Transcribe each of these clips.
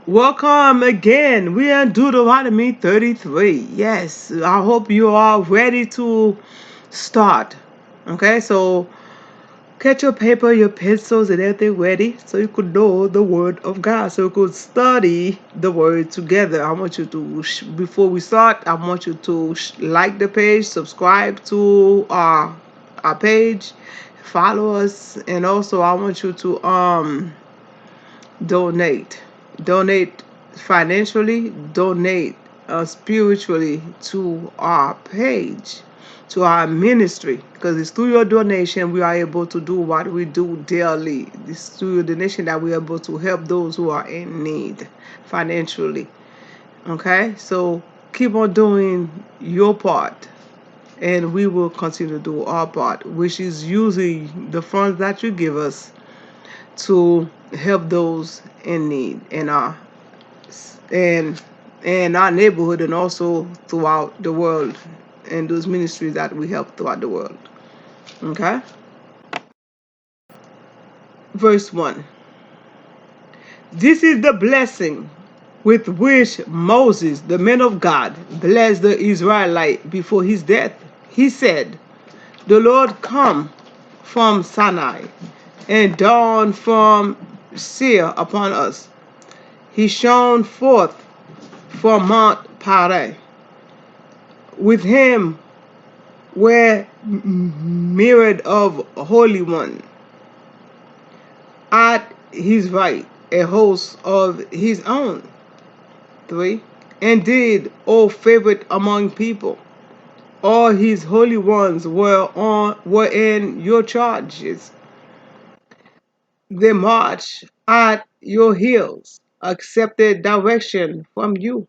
Welcome again. We are in Deuteronomy 33. Yes, I hope you are ready to start. Okay, so get your paper, your pencils, and everything ready so you could know the Word of God, so you could study the Word together. I want you to, before we start, I want you to like the page, subscribe to our page, follow us, and also I want you to donate. Donate financially, donate spiritually to our page, to our ministry, because it's through your donation we are able to do what we do daily. It's through your donation that we are able to help those who are in need financially. Okay, so keep on doing your part, and we will continue to do our part, which is using the funds that you give us to help those in need and in our neighborhood, and also throughout the world, and those ministries that we help throughout the world. Okay? Verse 1. This is the blessing with which Moses, the man of God, blessed the Israelite before his death. He said, "The Lord come from Sinai and dawned from Seir upon us. He shone forth from Mount Paran. With him were myriad of holy ones. At his right, a host of his own." 3. Indeed, O favorite among people, all his holy ones were in your charges. They marched at your heels, accepted direction from you.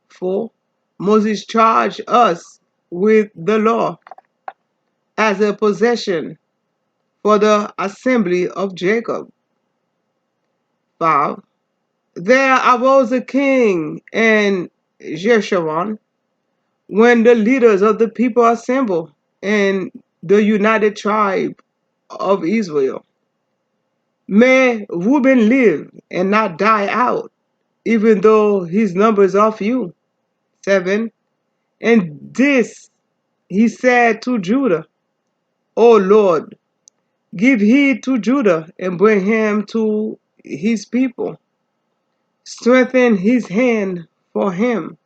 4. Moses charged us with the law as a possession for the assembly of Jacob. 5. There arose a king in Jeshurun when the leaders of the people assembled in the united tribe of Israel. May Reuben live and not die out, even though his numbers are few. 7. And this he said to Judah, O Lord, give heed to Judah and bring him to his people. Strengthen his hand for him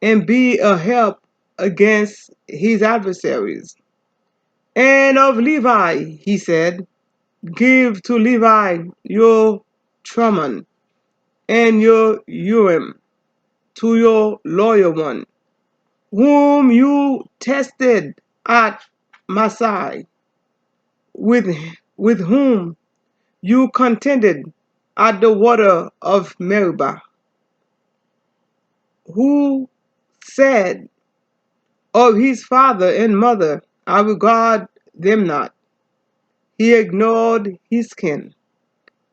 and be a help against his adversaries. And of Levi, he said, give to Levi your Trummon and your Urim to your loyal one, whom you tested at Masai, with whom you contended at the water of Meribah, who said of his father and mother, I regard them not. He ignored his kin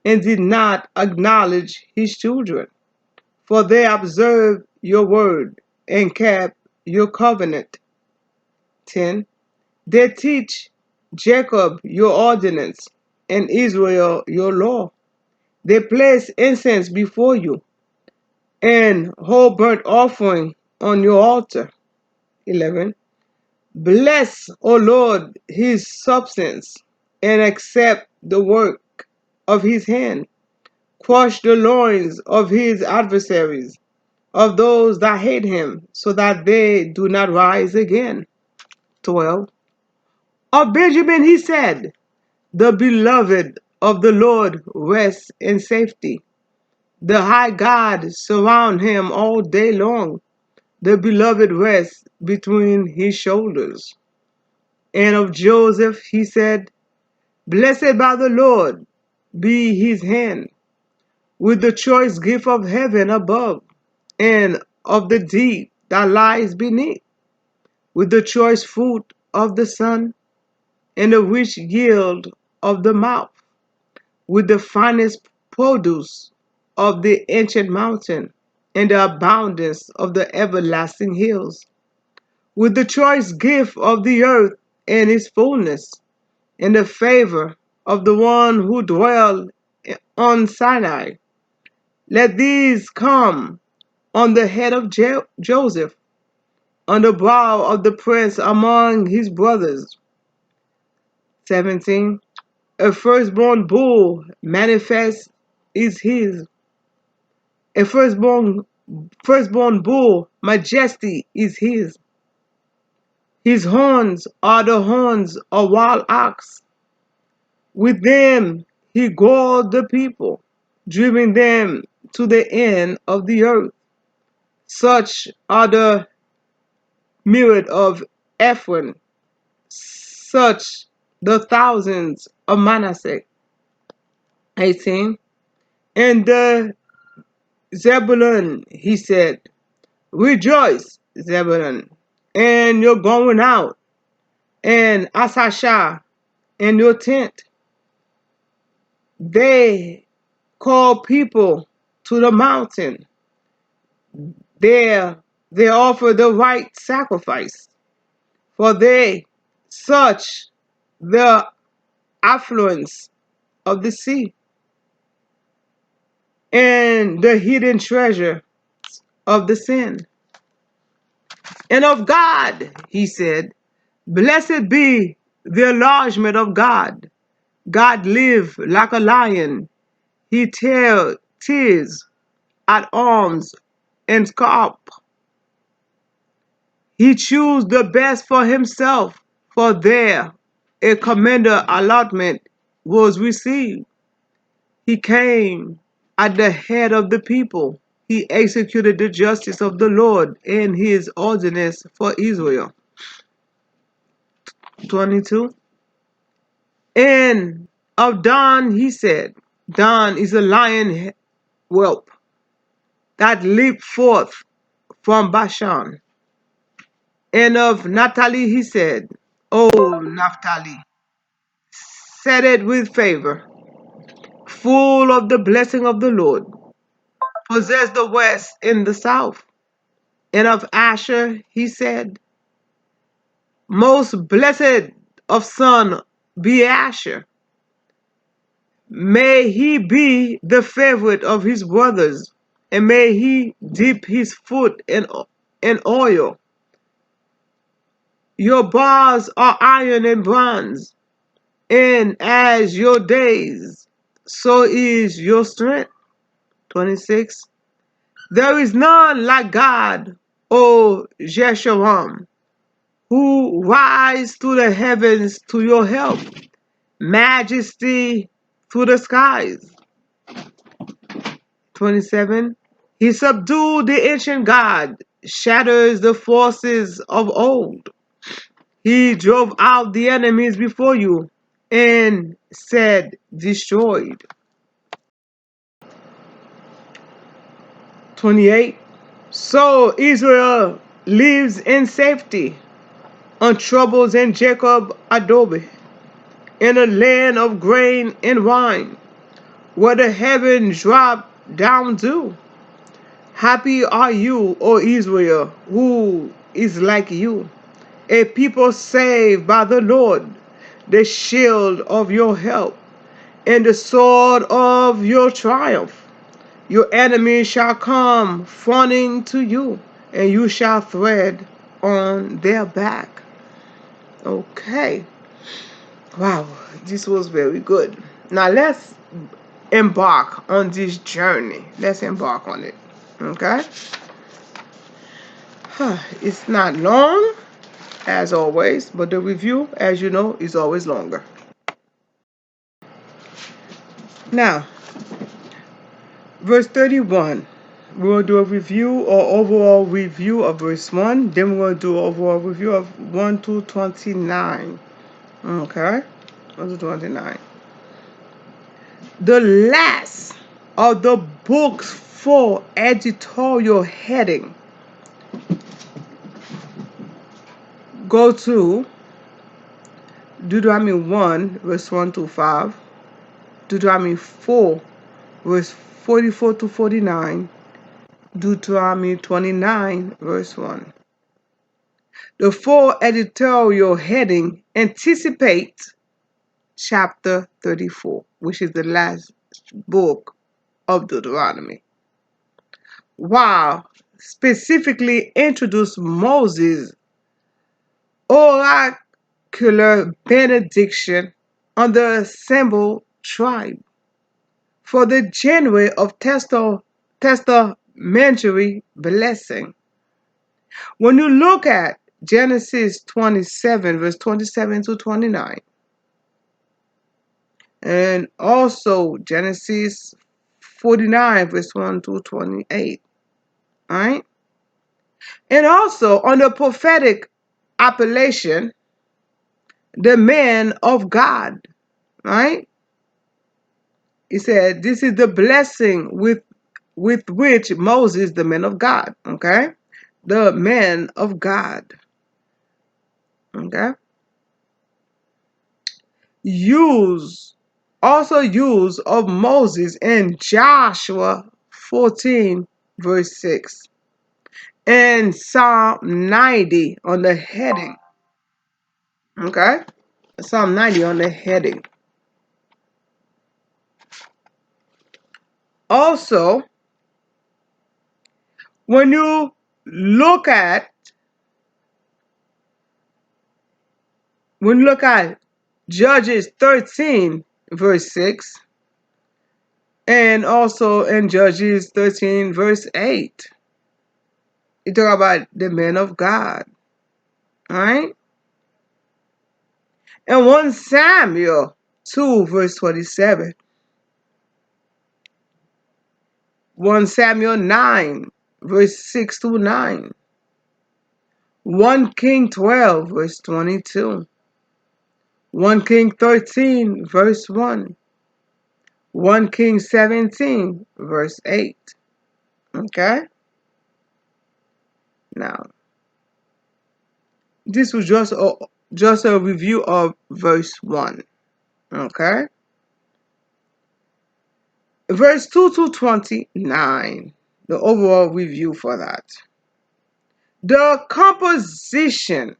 and did not acknowledge his children, for they observed your word and kept your covenant. 10. They teach Jacob your ordinance and Israel your law. They place incense before you and whole burnt offering on your altar. 11. Bless, O Lord, his substance, and accept the work of his hand. Crush the loins of his adversaries, of those that hate him, so that they do not rise again. 12. Of Benjamin he said, the beloved of the Lord rests in safety. The high God surround him all day long. The beloved rests between his shoulders. And of Joseph he said, blessed by the Lord be his hand, with the choice gift of heaven above, and of the deep that lies beneath, with the choice fruit of the sun, and the rich yield of the mouth, with the finest produce of the ancient mountain, and the abundance of the everlasting hills, with the choice gift of the earth and its fullness, and the favor of the one who dwelled on Sinai, Let these come on the head of Joseph, on the brow of the prince among his brothers. 17. A firstborn bull manifest is his. A firstborn bull majesty is his. His horns are the horns of wild ox. With them he gored the people, driving them to the end of the earth. Such are the myriad of Ephraim, such the thousands of Manasseh. 18. And the Zebulun, he said, rejoice, Zebulun, and you're going out, and Asashah, and your tent. They call people to the mountain. There they offer the right sacrifice, for they search the affluence of the sea and the hidden treasure of the sin. And of God, he said, blessed be the enlargement of God. God live like a lion. He tears at arms and scalp. He choose the best for himself, for there a commander allotment was received. He came at the head of the people. He executed the justice of the Lord and his ordinance for Israel. 22. And of Dan he said, Dan is a lion whelp that leaped forth from Bashan. And of Naphtali he said, O Naphtali, set it with favor, full of the blessing of the Lord, possess the west and the south. And of Asher he said, most blessed of son be Asher. May he be the favorite of his brothers, and may he dip his foot in oil. Your bars are iron and bronze, and as your days, so is your strength. 26. There is none like God, O Jeshurun, who rise to the heavens to your help, majesty to the skies. 27. He subdued the ancient God, shatters the forces of old. He drove out the enemies before you and said, destroyed. 28. So Israel lives in safety, untroubled in Jacob adobe, in a land of grain and wine, where the heavens drop down dew. Happy are you, O Israel, who is like you, a people saved by the Lord, the shield of your help, and the sword of your triumph. Your enemies shall come fawning to you, and you shall tread on their back. Okay. Wow, this was very good. Now let's embark on this journey. Let's embark on it. Okay? It's not long, as always, but the review, as you know, is always longer. Now, verse 31. We're going to do a review or overall review of verse 1. Then we're going to do an overall review of 1 to 29. Okay? 1 to 29. The last of the books for editorial heading go to Deuteronomy 1, verse 1 to 5, Deuteronomy 4, verse 44 to 49, Deuteronomy 29, verse 1. The full editorial heading anticipates chapter 34, which is the last book of Deuteronomy. while specifically introduced Moses' oracular benediction on the assembled tribe for the January of testamentary blessing. When you look at Genesis 27, verse 27 to 29, and also Genesis 49, verse 1 to 28, all right? And also on the prophetic appellation, the man of God, right? He said, this is the blessing with which Moses, the man of God, okay? The man of God, okay? Use of Moses in Joshua 14, verse 6, and Psalm 90 on the heading, okay? Psalm 90 on the heading. Also, when you look at Judges 13, verse 6, and also in Judges 13, verse 8, you talk about the man of God, all right? And 1 Samuel 2, verse 27, 1 Samuel 9, verse 6 to 9, 1 King 12, verse 22, 1 King 13, verse 1, 1 King 17, verse 8. Okay? Now, this was just a review of verse 1. Okay? Verse 2 to 29, the overall review for that. The composition,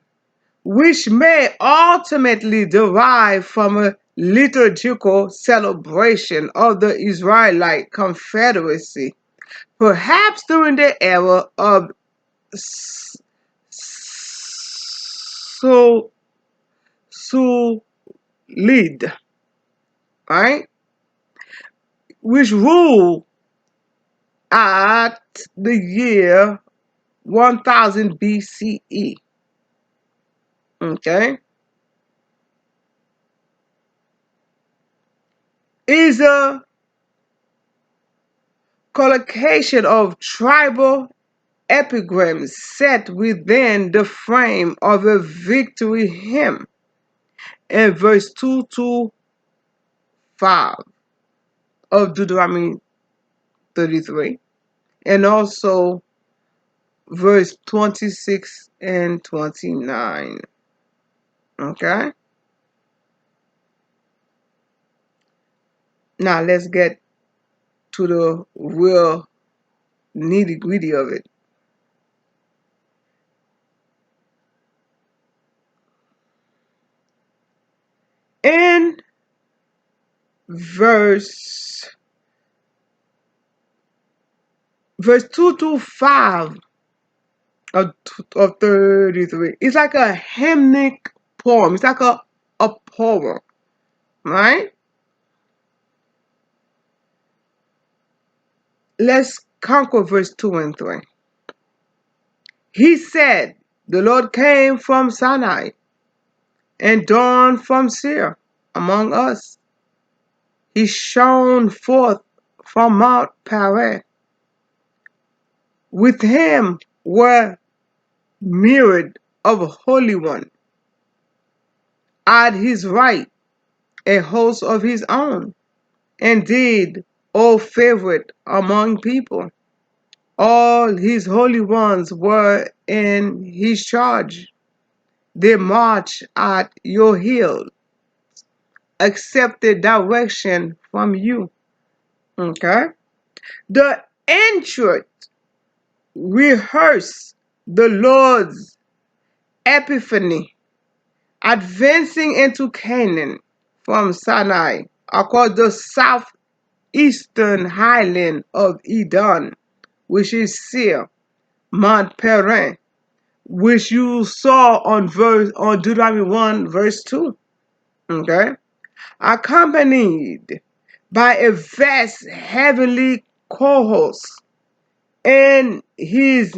which may ultimately derive from a liturgical celebration of the Israelite Confederacy, perhaps during the era of Sulid, right? Which ruled at the year 1000 BCE. Okay? Is a collocation of tribal epigrams set within the frame of a victory hymn in verse 2 to 5 of Deuteronomy 33, and also verse 26 and 29. Okay? Now let's get to the real nitty gritty of it. In verse 2 to 5 of 33, it's like a hymnic poem. It's like a poem, right? Let's conquer verse 2 and 3. He said, the Lord came from Sinai and dawned from Seir among us. He shone forth from Mount Paran. With him were myriad of holy one. At his right, a host of his own. Indeed, O favorite among people, all his holy ones were in his charge. They march at your heel, accept the direction from you. Okay? The ancient rehearse the Lord's epiphany, advancing into Canaan from Sinai across the southeastern highland of Edom which is Seir, Mount Paran, which you saw on Deuteronomy 1 verse 2. Okay? Accompanied by a vast heavenly cohort and his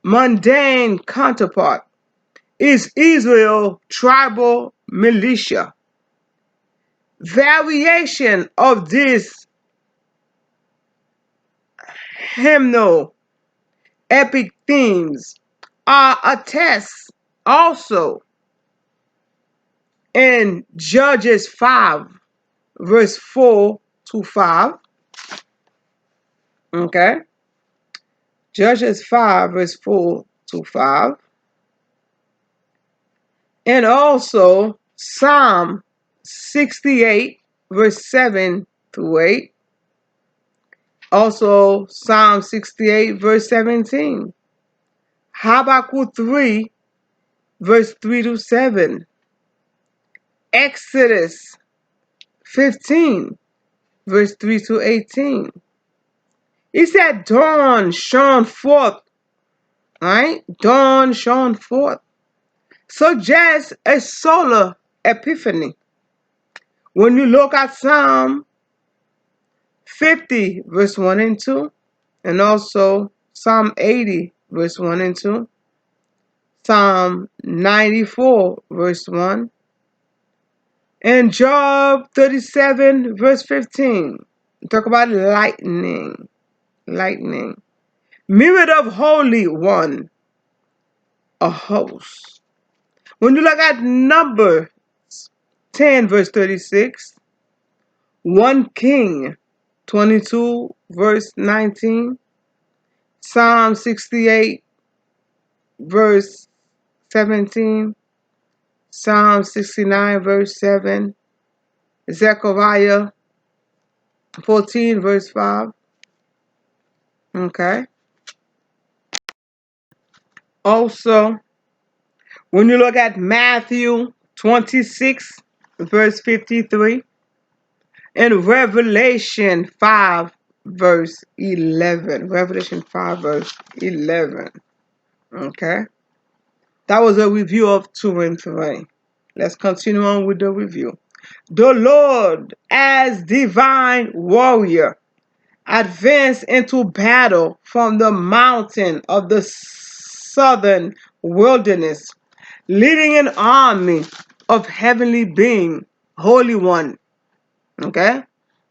mundane counterpart is Israel tribal militia. Variation of this hymnal epic themes are attested also in Judges 5 verse 4 to 5. Okay? Judges 5 verse 4 to 5. And also Psalm 68 verse 7 to 8. Also Psalm 68 verse 17. Habakkuk 3 verse 3 to 7. Exodus 15 verse 3 to 18. He said dawn shone forth, right? Dawn shone forth. Suggests a solar epiphany. When you look at Psalm 50 verse 1 and 2, and also Psalm 80 verse 1 and 2, Psalm 94 verse 1, and Job 37 verse 15, talk about lightning. Myriad of holy one, a host. When you look at Numbers 10 verse 36, 1 King 22 verse 19, Psalm 68 verse 17, Psalm 69 verse 7, Zechariah 14 verse 5. Okay. Also, when you look at Matthew 26 verse 53 and Revelation 5 verse 11. Revelation 5 verse 11. Okay. That was a review of 2 and 3. Let's continue on with the review. The Lord, as divine warrior, advanced into battle from the mountain of the southern wilderness, leading an army of heavenly being, Holy One. Okay?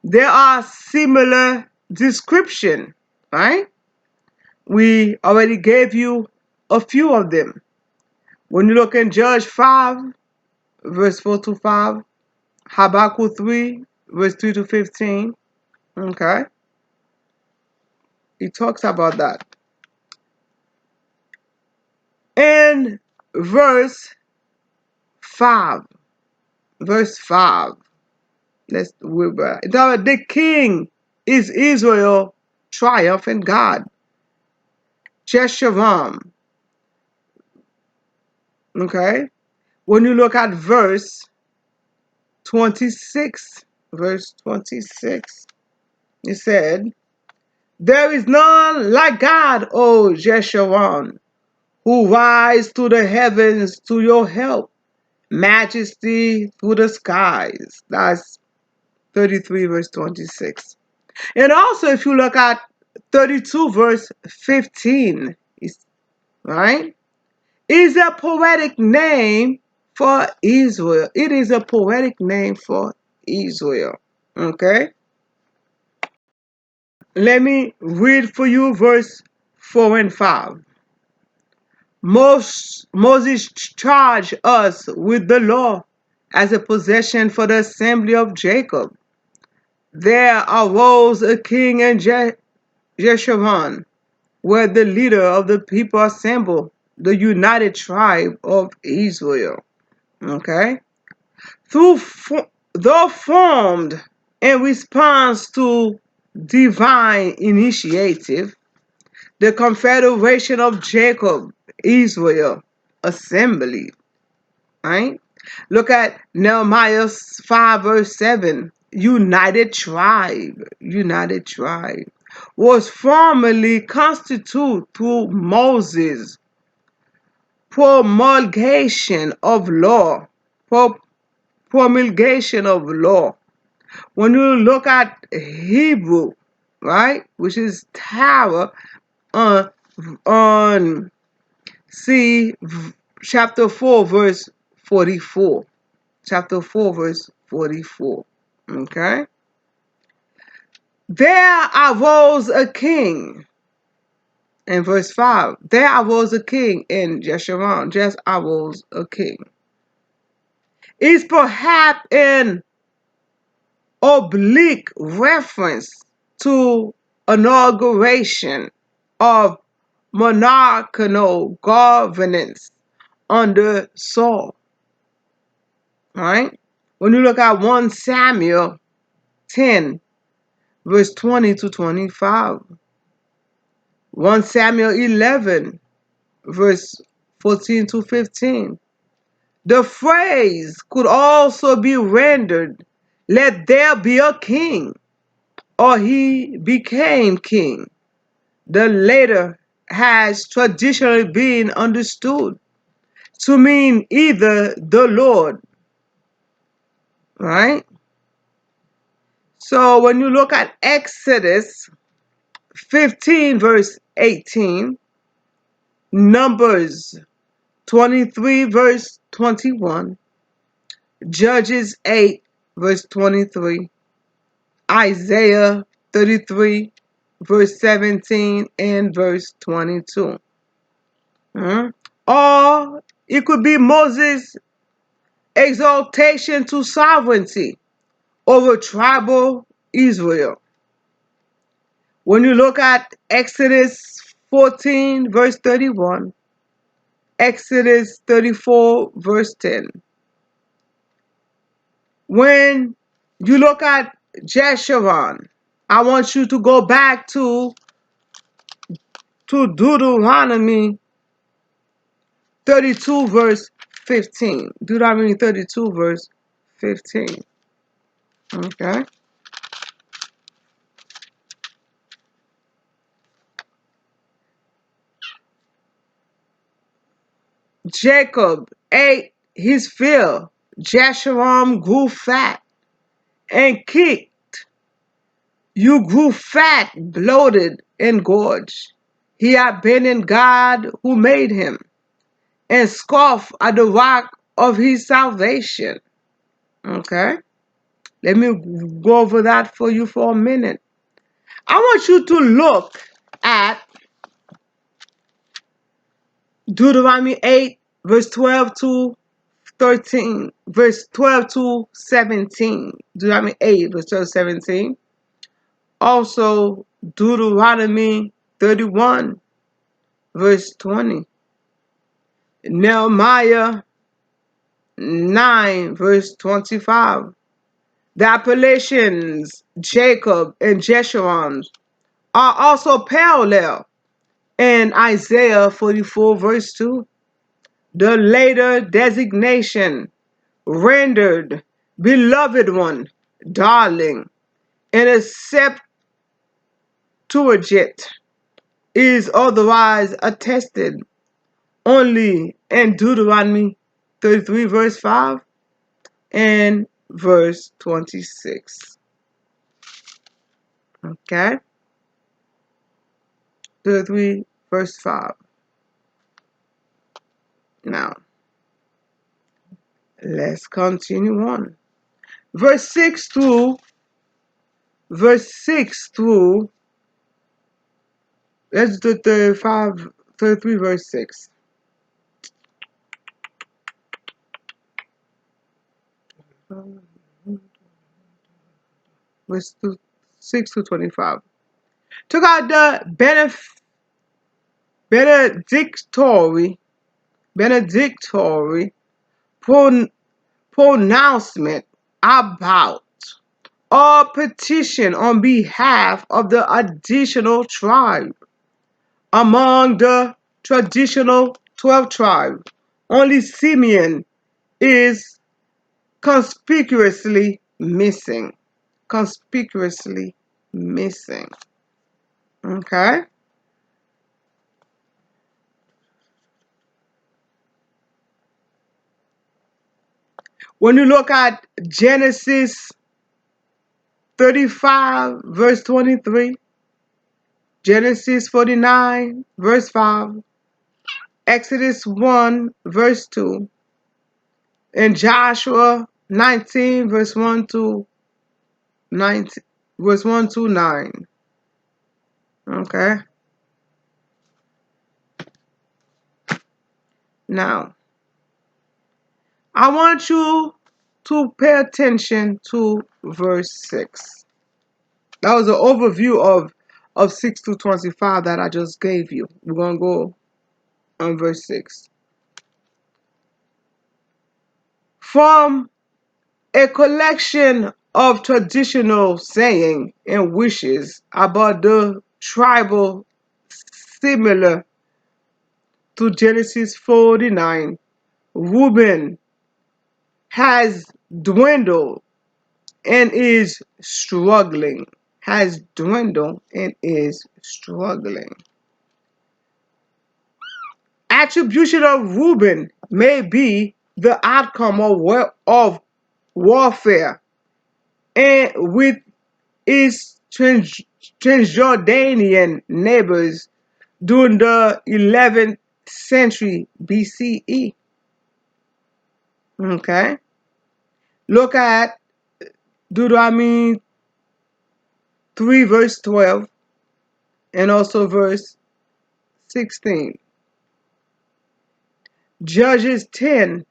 There are similar description, right? We already gave you a few of them. When you look in Judge 5, verse 4 to 5, Habakkuk 3, verse 3 to 15, okay? He talks about that. In verse 5, the king is Israel, triumphant God, Jeshurun. Okay? When you look at verse 26, he said, there is none like God, O Jeshurun, who rise to the heavens to your help, majesty through the skies. That's 33 verse 26. And also if you look at 32 verse 15, right? Is a poetic name for Israel. It is a poetic name for Israel. Okay? Let me read for you verse 4 and 5. Moses charged us with the law as a possession for the assembly of Jacob. There arose a king in Jeshurun, where the leader of the people assembled, the united tribe of Israel. Okay? Though formed in response to divine initiative, the confederation of Jacob, Israel, assembly. Right? Look at Nehemiah 5 verse 7. United tribe. was formally constituted through Moses' promulgation of law. Promulgation of law. When you look at Hebrew, right, which is Torah, on see chapter 4 verse 44. Chapter 4 verse 44. Okay. There arose a king. In verse 5, there arose a king in Jeshurun. Just arose a king. Is perhaps an oblique reference to inauguration of monarchical governance under Saul. Right? When you look at 1 Samuel 10, verse 20 to 25, 1 Samuel 11, verse 14 to 15, the phrase could also be rendered, let there be a king, or he became king. The latter has traditionally been understood to mean either the Lord, right? So when you look at Exodus 15 verse 18, Numbers 23 verse 21, Judges 8 verse 23, Isaiah 33 verse 17 and verse 22. Or it could be Moses' exaltation to sovereignty over tribal Israel. When you look at Exodus 14 verse 31, Exodus 34 verse 10. When you look at Jeshurun, I want you to go back to Deuteronomy 32 verse 15. Deuteronomy 32 verse 15. Okay. Jacob ate his fill. Jeshurun grew fat and kicked. You grew fat, bloated, and gorged. He abandoned God who made him and scoffed at the rock of his salvation. Okay? Let me go over that for you for a minute. I want you to look at Deuteronomy 8, verse 12 to 13, verse 12 to 17. Deuteronomy 8, verse 12 to 17. Also, Deuteronomy 31, verse 20. Nehemiah 9, verse 25. The appellations Jacob and Jeshurun are also parallel in Isaiah 44, verse 2. The later designation rendered beloved one, darling, in a Septuagint is otherwise attested only in Deuteronomy 33 verse 5 and verse 26. Okay? 33 verse 5. Now, let's continue on. Verse 6 through, let's do 33 verse 6. Verse 6 to 25. Took out the benedictory pronouncement about or petition on behalf of the additional tribe. Among the traditional 12 tribes, only Simeon is conspicuously missing. Conspicuously missing. Okay. When you look at Genesis 35, verse 23, Genesis 49, verse 5, Exodus 1, verse 2, and Joshua 19, verse 1 to 19, verse 1 to 9. Okay. Now, I want you to pay attention to verse 6. That was an overview of 6 to 25 that I just gave you. We're going to go on verse 6. From a collection of traditional saying and wishes about the tribal similar to Genesis 49, Reuben has dwindled and is struggling. Has dwindled and is struggling. Attribution of Reuben may be the outcome of warfare and with its Transjordanian neighbors during the 11th century BCE. Okay? Look at Deuteronomy 3 verse 12 and also verse 16. Judges 10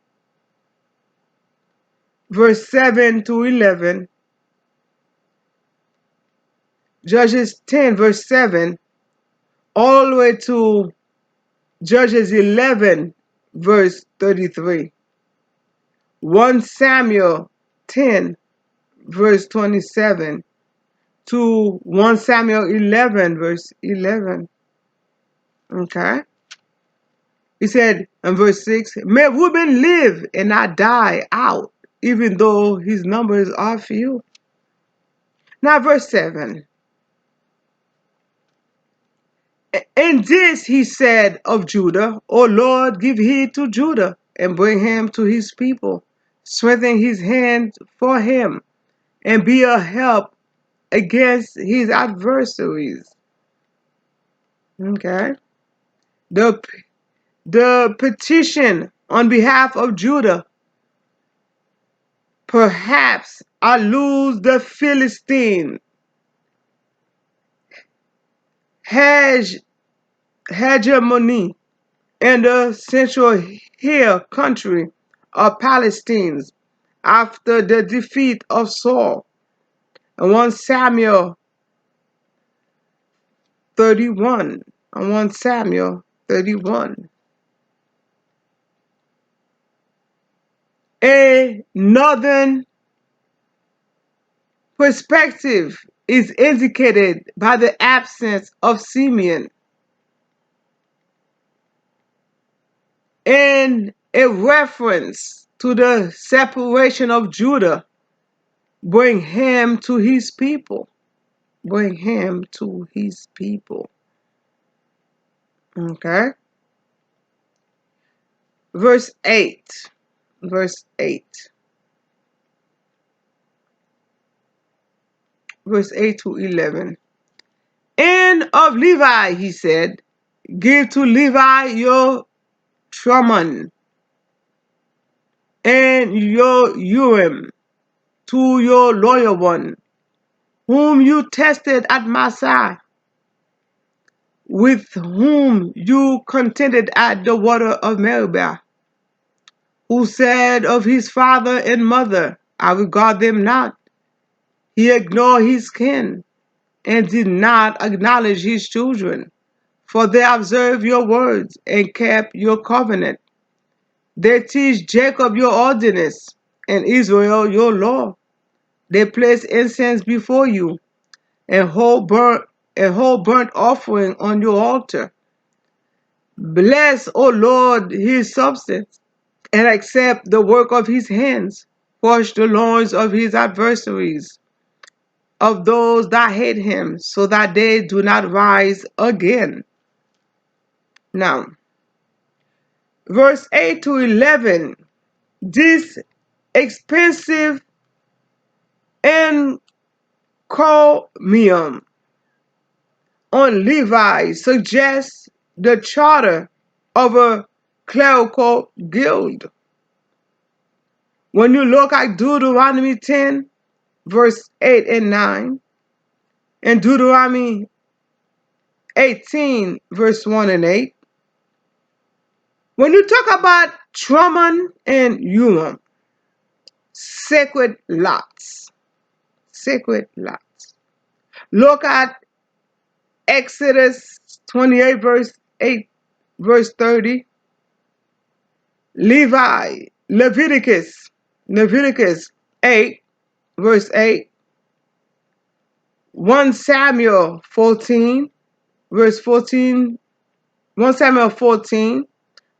verse 7 to 11. Judges 10 verse 7 all the way to Judges 11 verse 33. 1 Samuel 10 verse 27 to 1 Samuel 11 verse 11. Okay? He said in verse 6, may Reuben live and not die out, even though his numbers are few. Now verse 7. And this he said of Judah, O Lord, give heed to Judah, and bring him to his people. Strengthen his hand for him, and be a help against his adversaries. Okay? The petition on behalf of Judah perhaps I lose the Philistine hegemony in the central hill country of Palestine after the defeat of Saul. And 1 Samuel 31. And 1 Samuel 31. A northern perspective is indicated by the absence of Simeon and a reference to the separation of Judah. Bring him to his people. Bring him to his people. Okay. Verse 8. Verse 8. Verse 8 to 11. And of Levi, he said, give to Levi your Truman and your Urim to your loyal one, whom you tested at Massah, with whom you contended at the water of Meribah, who said of his father and mother, I regard them not. He ignored his kin and did not acknowledge his children, for they observed your words and kept your covenant. They teach Jacob your ordinance and Israel your law. They place incense before you and hold burnt offering on your altar. Bless, O Lord, his substance, and accept the work of his hands. Crush the loins of his adversaries. of those that hate him, so that they do not rise again. Now, verse 8 to 11, this expensive encomium on Levi suggests the charter of a clerical guild. When you look at Deuteronomy 10, verse 8 and 9, and Deuteronomy 18, verse 1 and 8, when you talk about Truman and Urim, sacred lots, sacred lots. Look at Exodus 28, verse 8, verse 30, Leviticus 8, verse 8, 1 Samuel 14, verse 14, 1 Samuel 14,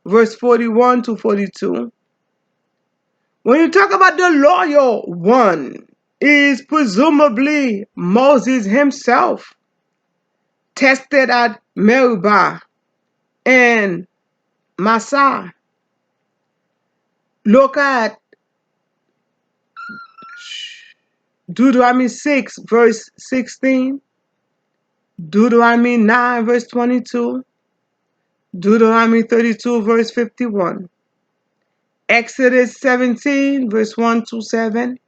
verse 41 to 42. When you talk about the loyal one, is presumably Moses himself, tested at Meribah and Massah. Look at Deuteronomy 6, verse 16, Deuteronomy 9, verse 22, Deuteronomy 32, verse 51, Exodus 17, verse 1 to 7,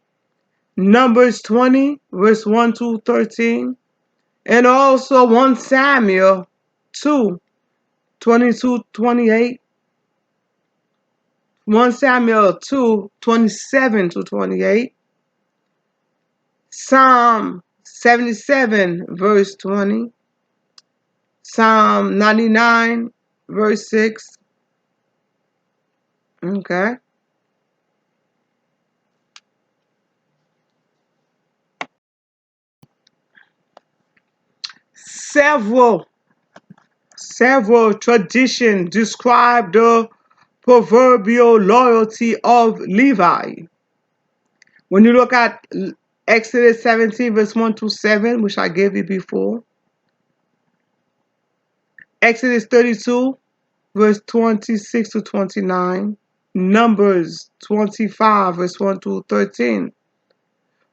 Numbers 20, verse 1 to 13, and also 1 Samuel 2, 22, 28, 1 Samuel 2, 27 to 28, Psalm 77, verse 20, Psalm 99, verse 6. Okay. Several traditions describe the proverbial loyalty of Levi. When you look at Exodus 17, verse 1 to 7, which I gave you before, Exodus 32, verse 26 to 29, Numbers 25, verse 1 to 13.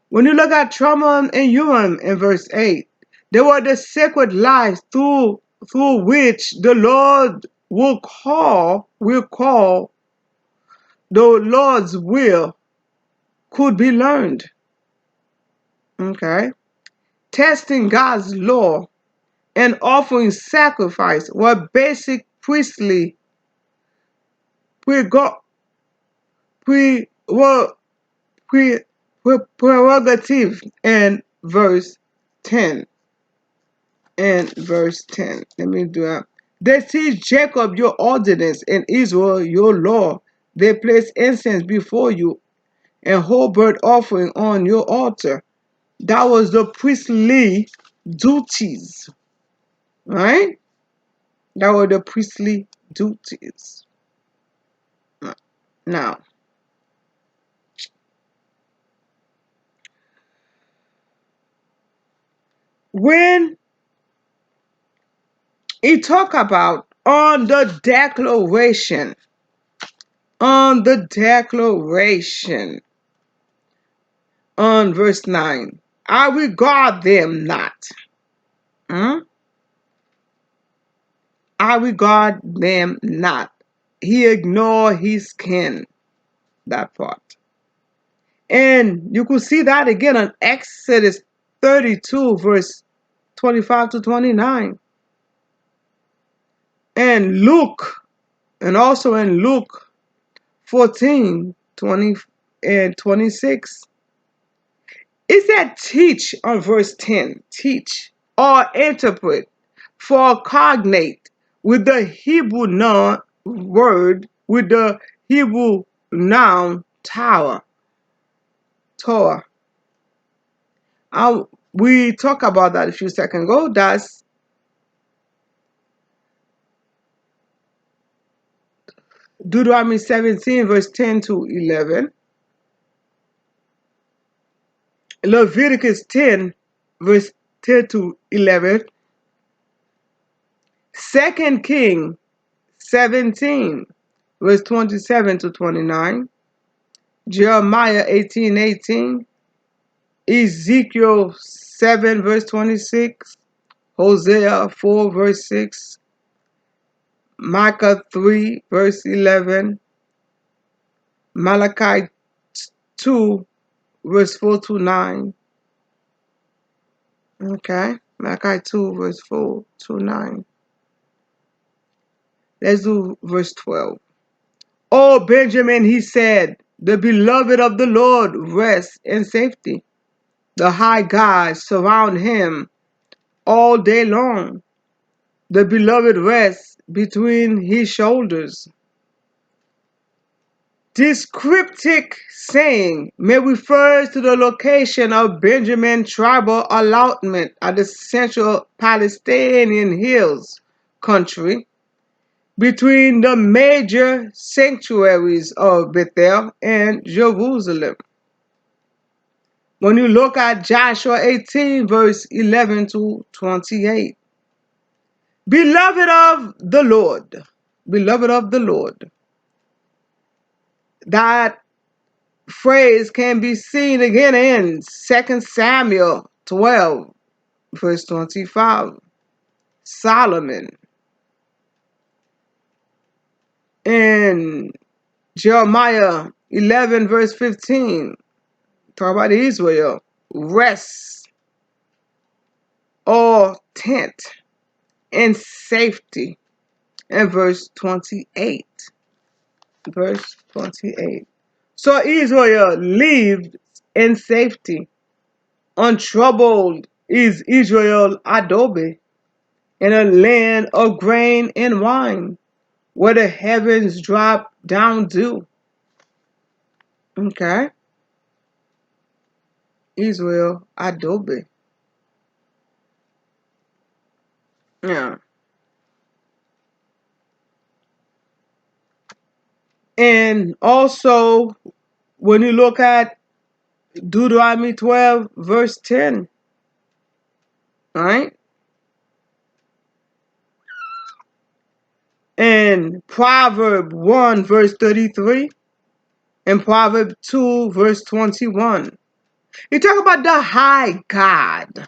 When you look at Truman and Urim in verse 8, they were the sacred lives through which the Lord will call the Lord's will could be learned. Okay. Testing God's law and offering sacrifice were basic priestly prerogative in verse 10. And verse 10. Let me do that. They teach Jacob your ordinance and Israel your law. They place incense before you and whole burnt offering on your altar. That was the priestly duties, right? That were the priestly duties. Now, when he talk about on the declaration, on verse 9, I regard them not. I regard them not. He ignored his kin, that part. And you could see that again on Exodus 32, verse 25 to 29. And also in Luke 14, 20 and 26. It said teach on verse 10, teach or interpret for cognate with the Hebrew noun word, with the Hebrew noun Torah. We talked about that a few seconds ago. That's Deuteronomy 17, verse 10 to 11. Leviticus 10, verse 10 to 11. 2 King 17, verse 27 to 29. Jeremiah 18:18. Ezekiel 7, verse 26. Hosea 4, verse 6. Micah 3, verse 11. Malachi 2, verse 4 to 9. Okay, Malachi 2, verse 4 to 9. Let's do verse 12. O Benjamin, he said, the beloved of the Lord rests in safety. The high God surround him all day long. The beloved rests between his shoulders. This cryptic saying may refer to the location of Benjamin tribal allotment at the central Palestinian hills country between the major sanctuaries of Bethel and Jerusalem. When you look at Joshua 18, verse 11 to 28, beloved of the Lord, beloved of the Lord, that phrase can be seen again in 2 Samuel 12, verse 25. Solomon. In Jeremiah 11, verse 15, talk about Israel, rest or tent in safety. In verse 28. Verse 28. So Israel lived in safety. Untroubled is Israel adobe, in a land of grain and wine, where the heavens drop down dew. Okay? Israel adobe. Yeah. And also, when you look at Deuteronomy 12, verse 10, right? And Proverb 1, verse 33, and Proverb 2, verse 21. You talk about the high God.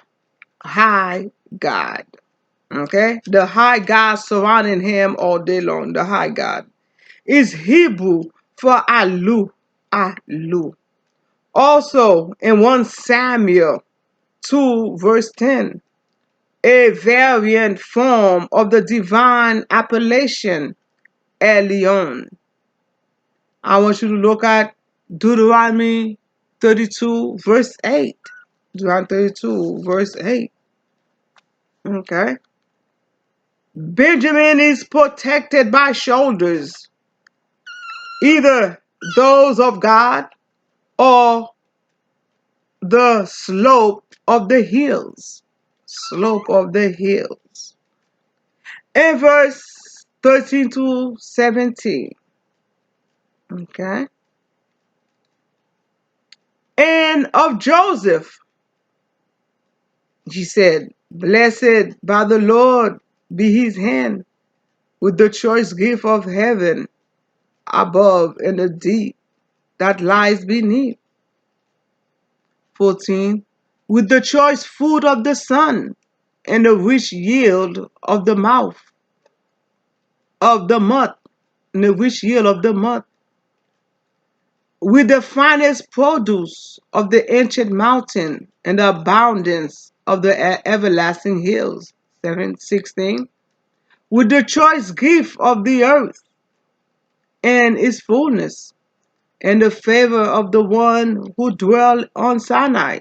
High God. Okay? The high God surrounding him all day long. The high God is Hebrew for Alu. Alu. Also, in 1 Samuel 2, verse 10, a variant form of the divine appellation Elion. I want you to look at Deuteronomy 32, verse 8. Deuteronomy 32, verse 8. Okay. Benjamin is protected by shoulders, either those of God or the slope of the hills. Slope of the hills. In verse 13 to 17. Okay. And of Joseph, he said, blessed by the Lord be his hand with the choice gift of heaven above and the deep that lies beneath. 14. With the choice food of the sun and the rich yield of the mouth of the month, and the rich yield of the month. With the finest produce of the ancient mountain and the abundance of the everlasting hills. 16. With the choice gift of the earth and its fullness, and the favor of the one who dwell on Sinai.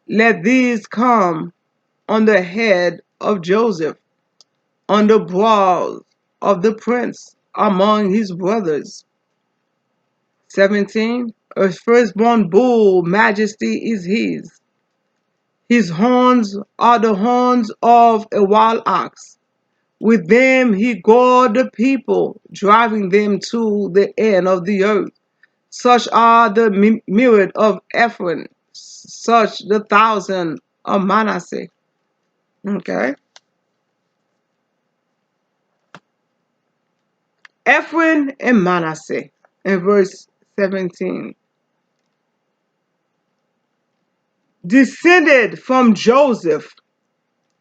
Let these come on the head of Joseph, on the brow of the prince among his brothers. 17. A firstborn bull majesty is his. His horns are the horns of a wild ox. With them he gored the people, driving them to the end of the earth. Such are the myriad of Ephraim, such the thousand of Manasseh. Okay. Ephraim and Manasseh in verse 17 descended from Joseph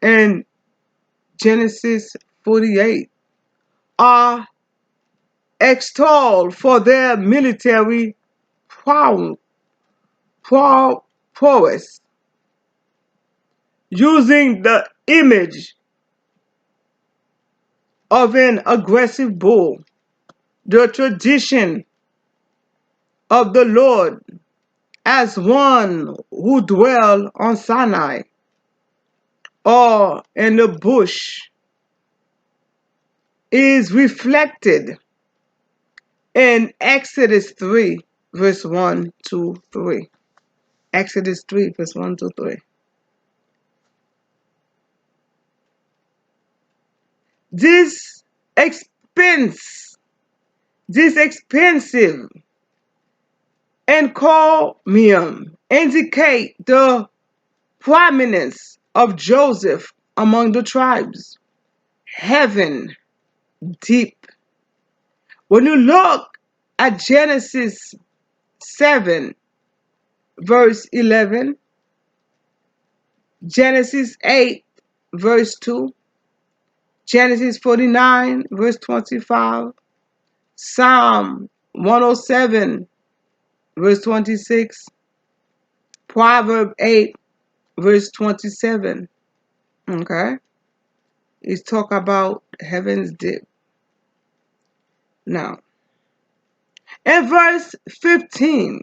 in Genesis 48 are extolled for their military prow- prowess, using the image of an aggressive bull. The tradition of the Lord as one who dwell on Sinai or in the bush is reflected in Exodus 3, verse 1 to 3. Exodus 3, verse 1 to 3. This expense, this expensive encomium indicate the prominence of Joseph among the tribes. Heaven, deep. When you look at Genesis 7, verse 11, Genesis 8, verse 2, Genesis 49, verse 25, Psalm 107, verse 26, Proverb 8, verse 27. Okay? It's talk about heaven's deep. Now, in verse 15,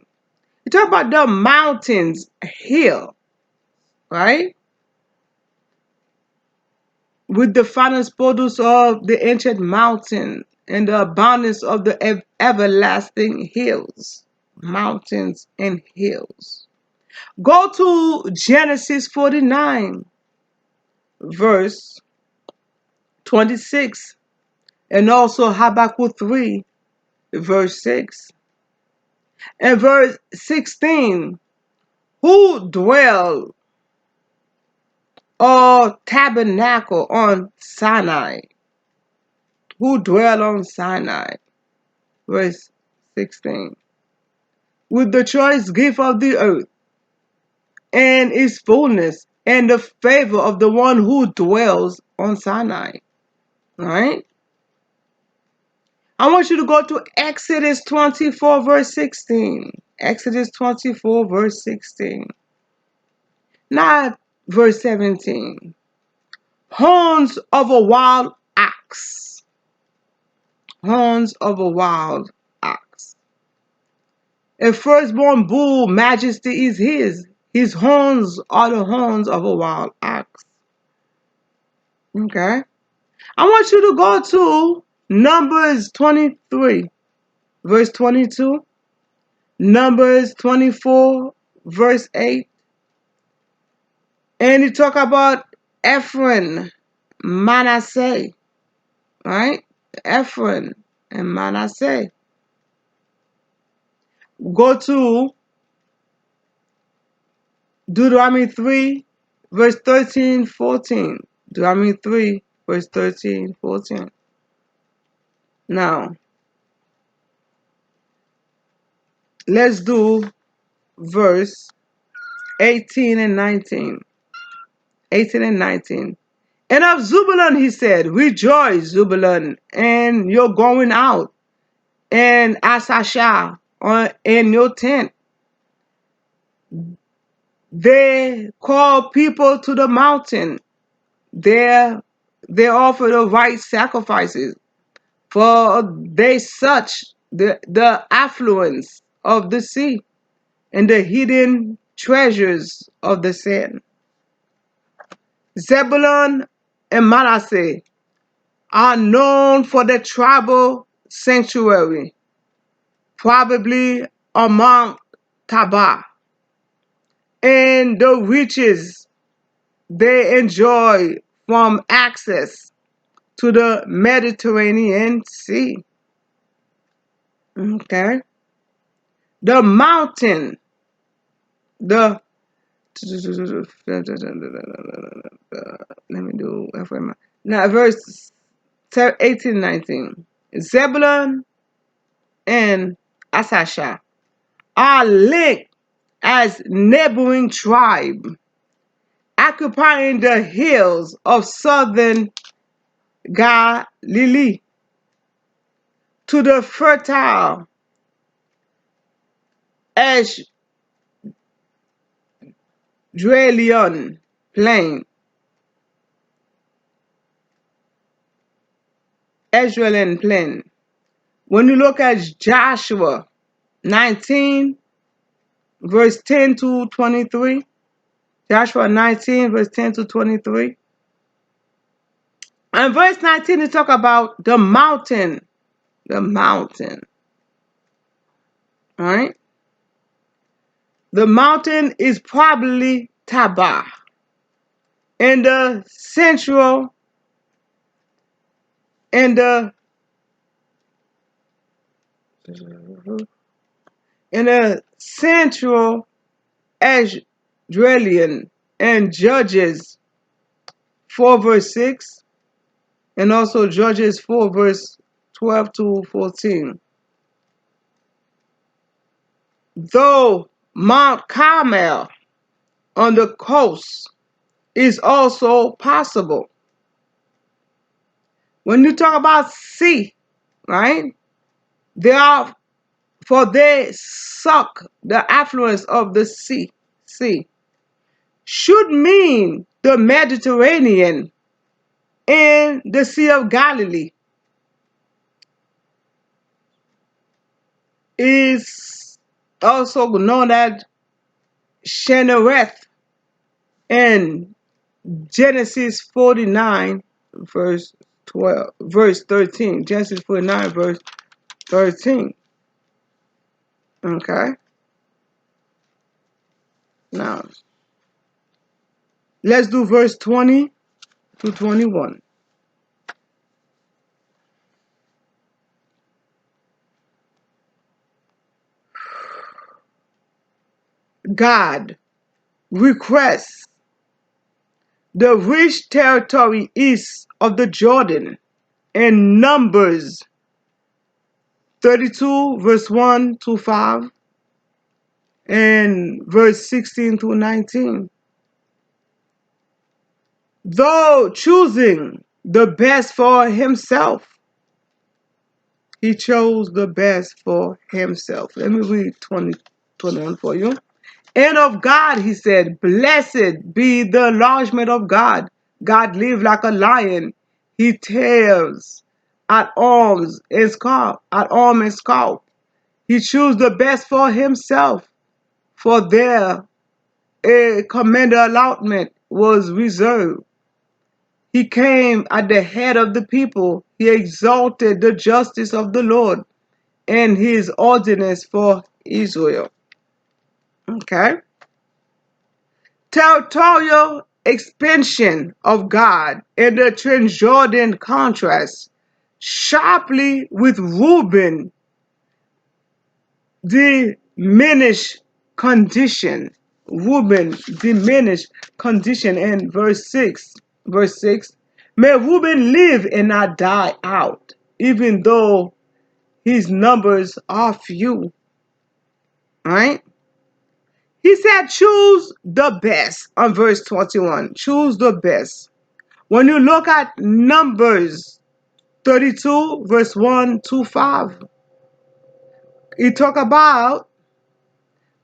you talk about the mountains hill, right? With the finest produce of the ancient mountain and the abundance of the everlasting hills. Mountains and hills. Go to Genesis 49, verse 26, and also Habakkuk 3, verse 6. And verse 16, who dwell or tabernacle on Sinai? Who dwell on Sinai? Verse 16. With the choice gift of the earth and its fullness and the favor of the one who dwells on Sinai. Right? I want you to go to Exodus 24, verse 16. Exodus 24, verse 16. Not verse 17. Horns of a wild ox. Horns of a wild ox. A firstborn bull majesty is his. His horns are the horns of a wild ox. Okay? I want you to go to Numbers 23, verse 22. Numbers 24, verse 8. And you talk about Ephraim, Manasseh. Right? Ephraim and Manasseh. Go to Deuteronomy 3, verse 13, 14. Deuteronomy 3, verse 13, 14. Now, let's do verse 18 and 19. 18 and 19. And of Zebulun he said, rejoice, Zebulun, and you're going out, and Asashah in your tent. They call people to the mountain. There they offer the right sacrifices, for they such the affluence of the sea and the hidden treasures of the sand. Zebulun and Manasseh are known for the tribal sanctuary, probably on Mount Tabor, and the riches they enjoy from access to the Mediterranean Sea. Okay? The mountain, the let me do now verse 18, 19. Zebulun and Asasha are linked as neighboring tribe, occupying the hills of southern Galilee to the fertile Esdraelian plain. Esdraelian plain. When you look at Joshua 19, verse 10 to 23, Joshua 19, verse 10 to 23. And verse 19, it talk about the mountain. The mountain. All right? The mountain is probably Tabah. In the central, in the central Esdraelian and Judges 4 verse 6 and also Judges 4 verse 12 to 14. Though Mount Carmel on the coast is also possible. When you talk about sea, right? They suck the affluence of the sea. Should mean the Mediterranean and the Sea of Galilee is also known as Shinnereth in Genesis 49 verse 13. Genesis 49 verse 13. Okay. Now let's do verse 20 to 21. God requests the rich territory east of the Jordan in Numbers 32 verse 1 to 5 and verse 16 to 19. Though choosing the best for himself, he chose the best for himself. Let me read 21 for you. And of God, he said, blessed be the enlargement of God. God lives like a lion. He tears at arms and scalp, He chose the best for himself. For there a commander allotment was reserved. He came at the head of the people. He exalted the justice of the Lord and his ordinance for Israel. Okay. Territorial expansion of God and the Transjordan contrast sharply with Reuben diminished condition. Reuben diminished condition in verse 6. Verse 6. May Reuben live and not die out, even though his numbers are few. All right? He said, choose the best on verse 21. Choose the best. When you look at Numbers 32, verse 1 to 5, he talk about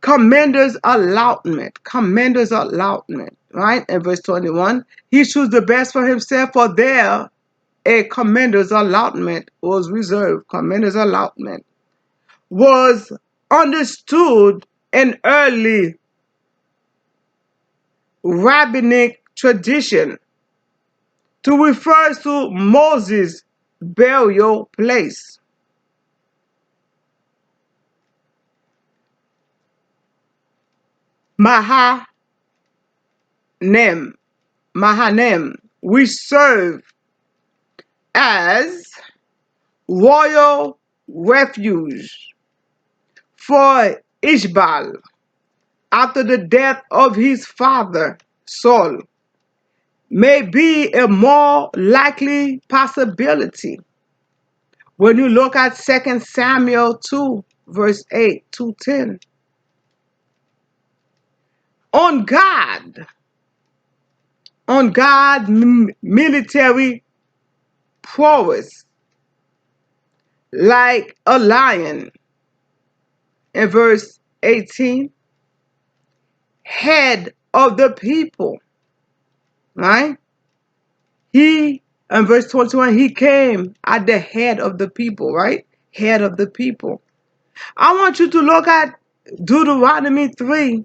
commander's allotment. Commander's allotment, right? In verse 21, he chose the best for himself, for there a commander's allotment was reserved. Commander's allotment was understood in early rabbinic tradition to refer to Moses' burial place. Mahanem, which served as royal refuge for Ishbal after the death of his father, Saul, may be a more likely possibility when you look at 2 Samuel 2, verse 8 to 10. On God, military prowess, like a lion, in verse 18, head of the people, right? He, in verse 21, he came at the head of the people, right? Head of the people. I want you to look at Deuteronomy 3,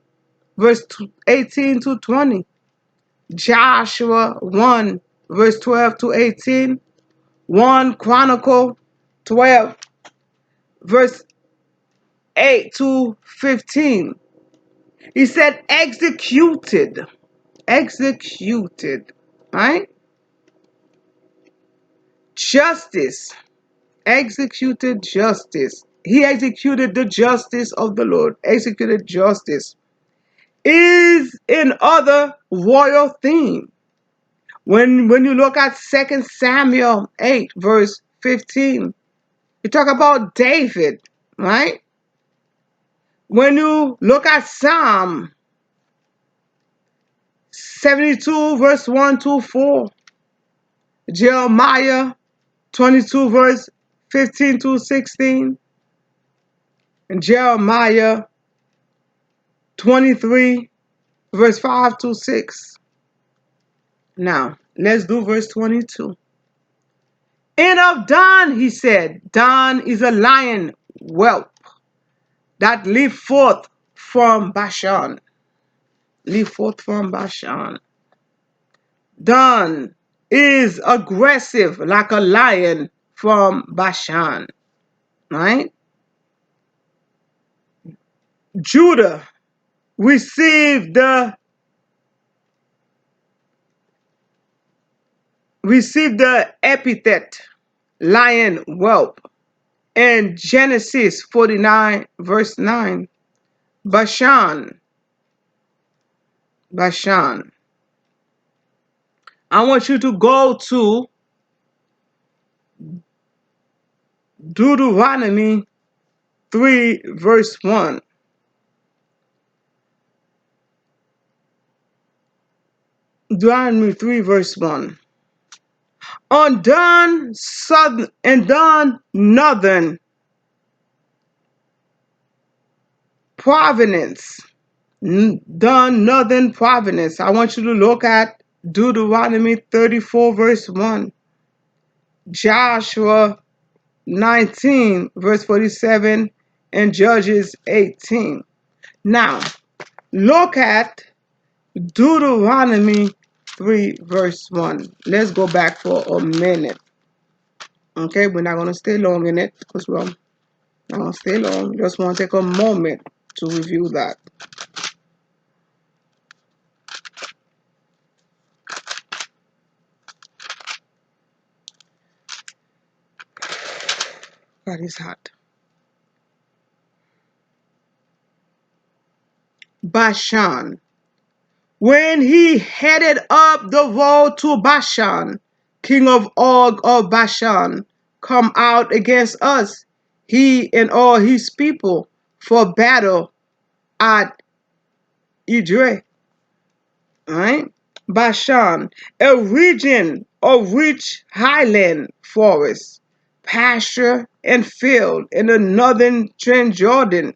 verse 18 to 20. Joshua 1, verse 12 to 18. 1 Chronicle 12, verse 8 to 15. He said, executed, right? Justice, executed justice. He executed the justice of the Lord, executed justice, is another royal theme. When you look at 2 Samuel 8, verse 15, you talk about David, right? When you look at Psalm 72, verse 1 to 4, Jeremiah 22, verse 15 to 16, and Jeremiah 23, verse 5 to 6. Now, let's do verse 22. And of Dan, he said, Dan is a lion whelp that leap forth from Bashan. Leap forth from Bashan. Dan is aggressive like a lion from Bashan. Right? Judah received the epithet lion whelp in Genesis 49, verse 9. Bashan. I want you to go to Deuteronomy 3, verse 1. Deuteronomy 3, verse 1. On done southern and done northern province. Done northern province. I want you to look at Deuteronomy 34, verse 1. Joshua 19, verse 47, and Judges 18. Now, look at Deuteronomy 3, verse 1. Let's go back for a minute. Okay, we're not going to stay long in it because we're not going to stay long. Just want to take a moment to review that. God is hot. Bashan. When he headed up the road to Bashan, king of Og of Bashan, come out against us, he and all his people, for battle at Edrei. Right? Bashan, a region of rich highland forest, pasture and field in the northern Transjordan,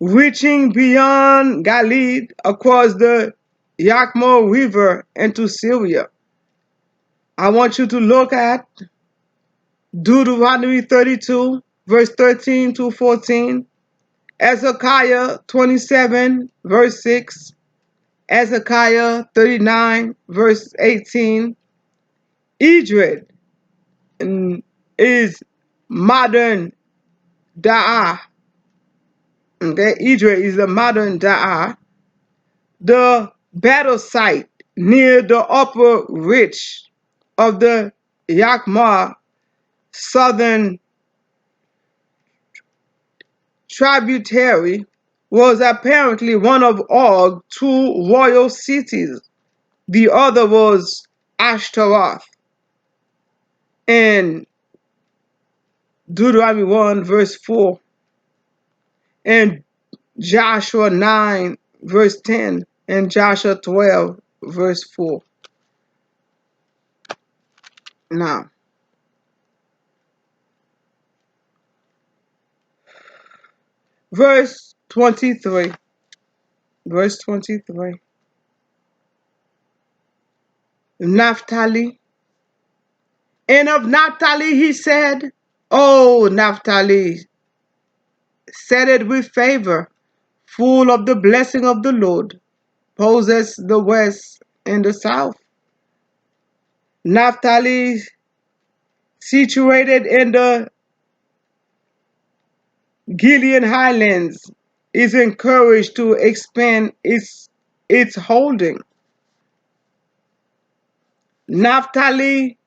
reaching beyond Galilee across the Yakmo River into Syria. I want you to look at Deuteronomy 32, verse 13 to 14, Ezekiel 27, verse 6, Ezekiel 39, verse 18. Idred is modern Da'ah. Okay, Idred is the modern Da'ah. The battle site near the upper reach of the Yakma southern tributary was apparently one of Og two royal cities. The other was Ashtaroth. In Deuteronomy 1 verse 4 and Joshua 9 verse 10 and Joshua 12 verse 4. Now, verse 23. Verse 23. Naphtali. And of Naphtali he said, O Naphtali, set with favor, full of the blessing of the Lord, possess the west and the south. Naphtali, situated in the Gilead highlands, is encouraged to expand its holding. Naphtali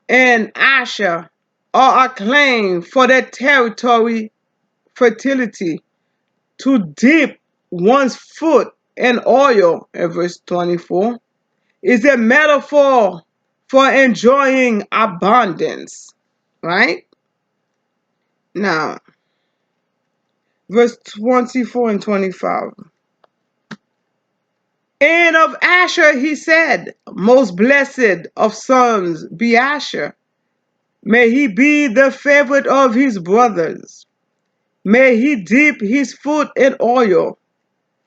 and Asher are acclaimed for their territory fertility. To dip one's foot in oil, in verse 24, is a metaphor for enjoying abundance, right? Now, verse 24 and 25. And of Asher he said, most blessed of sons be Asher. May he be the favorite of his brothers. May he dip his foot in oil.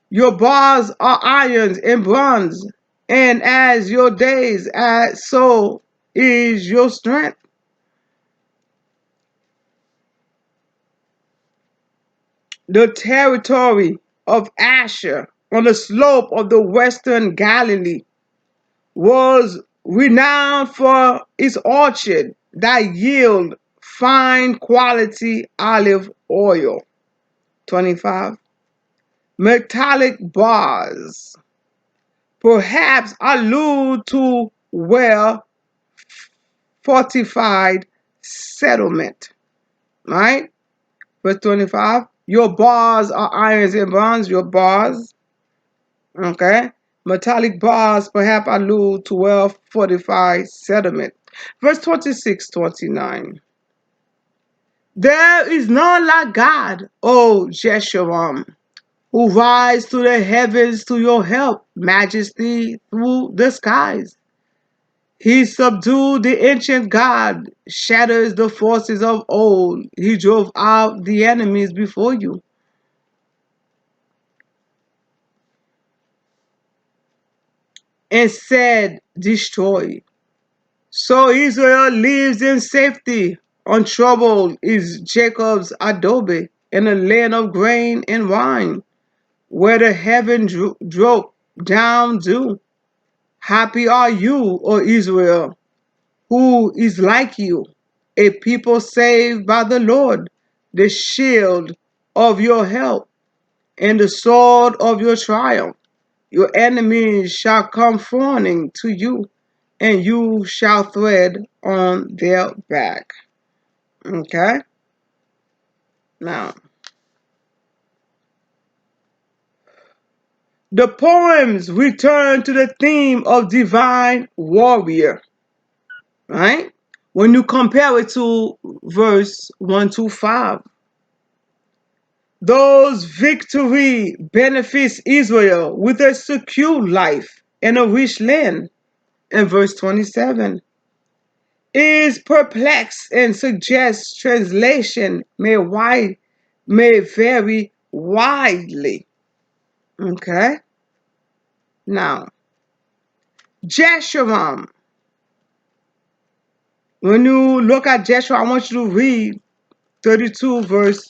Your bars are irons and bronze, and as your days, as so is your strength. The territory of Asher on the slope of the western Galilee was renowned for its orchard that yield fine quality olive oil. 25. Metallic bars perhaps allude to well fortified settlement. Right? Verse 25. Your bars are irons and bronze, your bars. Okay? Metallic bars perhaps allude to well fortified settlement. Verse 26, 29. There is none like God, O Jeshurun, who rise to the heavens to your help, majesty through the skies. He subdued the ancient God, shatters the forces of old. He drove out the enemies before you. And said, destroy. So Israel lives in safety. Untroubled is Jacob's adobe in a land of grain and wine, where the heaven drop down dew. Happy are you, O Israel, who is like you, a people saved by the Lord, the shield of your help, and the sword of your triumph. Your enemies shall come fawning to you, and you shall tread on their back. Okay? Now, the poems return to the theme of divine warrior, right? When you compare it to verse 1 to 5, those victory benefits Israel with a secure life and a rich land. In verse 27, is perplexed and suggests translation may vary widely. Okay? Now, Jeshurun. When you look at Jeshurun, I want you to read 32 verse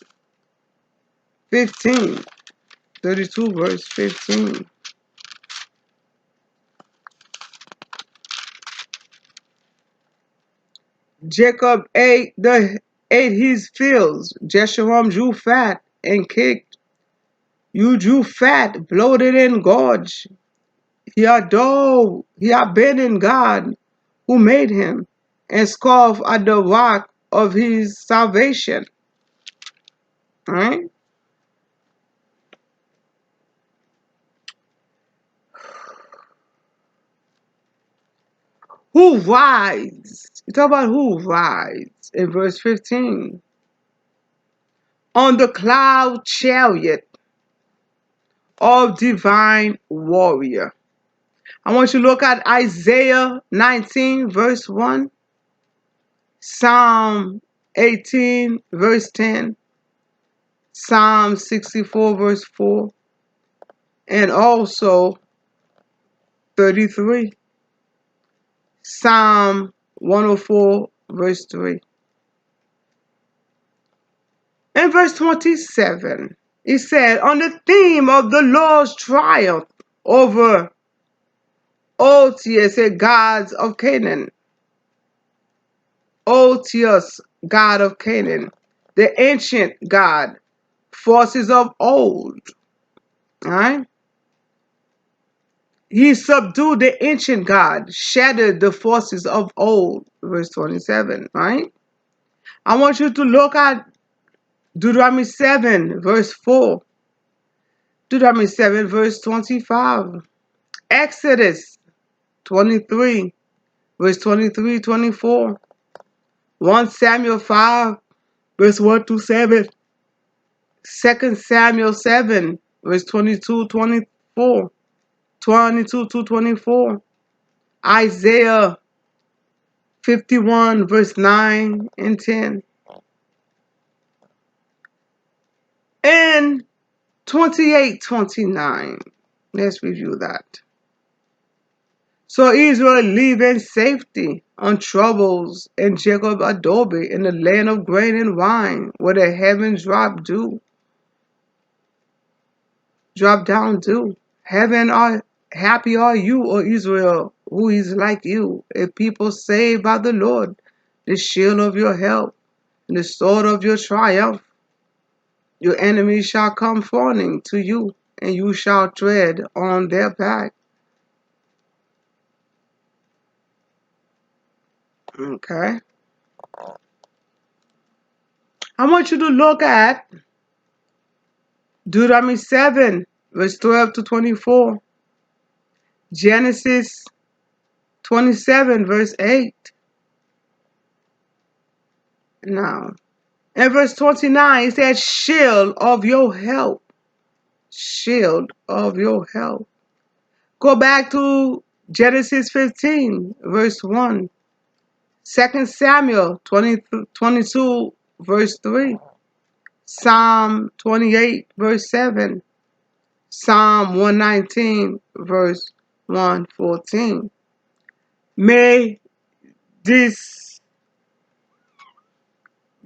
15. 32 verse 15. Jacob ate his fills. Jeshurun drew fat and kicked. You drew fat, bloated and gorged. He had been in God who made him, and scoffed at the rock of his salvation. Right? who rides. You talk about who rides in verse 15. On the cloud chariot of divine warrior. I want you to look at Isaiah 19, verse 1, Psalm 18, verse 10, Psalm 64, verse 4, and also 33, Psalm 104, verse 3. In verse 27, he said, on the theme of the Lord's triumph over Otius, gods of Canaan. Otius, god of Canaan, the ancient god, forces of old. All right? He subdued the ancient god, shattered the forces of old. Verse 27, right? I want you to look at Deuteronomy 7, verse 4. Deuteronomy 7, verse 25. Exodus 23, verse 23, 24. 1 Samuel 5, verse 1 to 7. 2 Samuel 7, verse 22, 24. 22 to 24. Isaiah 51, verse 9 and 10. And 28, 29. Let's review that. So Israel live in safety on troubles, and Jacob adobe in the land of grain and wine, where the heavens drop down dew. Happy are you, O Israel, who is like you, a people saved by the Lord, the shield of your help, and the sword of your triumph. Your enemies shall come fawning to you, and you shall tread on their back. Okay. I want you to look at Deuteronomy 7, verse 12 to 24. Genesis 27, verse 8. Now, in verse 29, it says, shield of your help. Shield of your help. Go back to Genesis 15, verse 1. 2 Samuel 22, verse 3. Psalm 28, verse 7. Psalm 119, verse 114. May this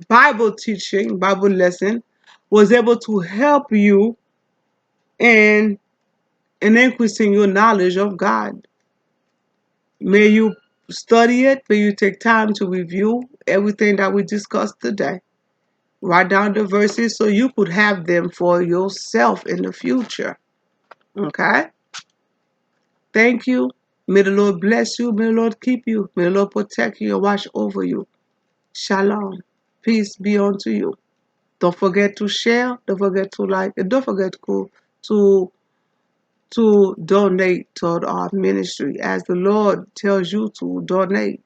Bible teaching, Bible lesson, was able to help you in increasing your knowledge of God. May you study it. May you take time to review everything that we discussed today. Write down the verses so you could have them for yourself in the future. Okay? Thank you. May the Lord bless you. May the Lord keep you. May the Lord protect you and watch over you. Shalom. Peace be unto you. Don't forget to share. Don't forget to like. And don't forget to donate toward our ministry as the Lord tells you to donate.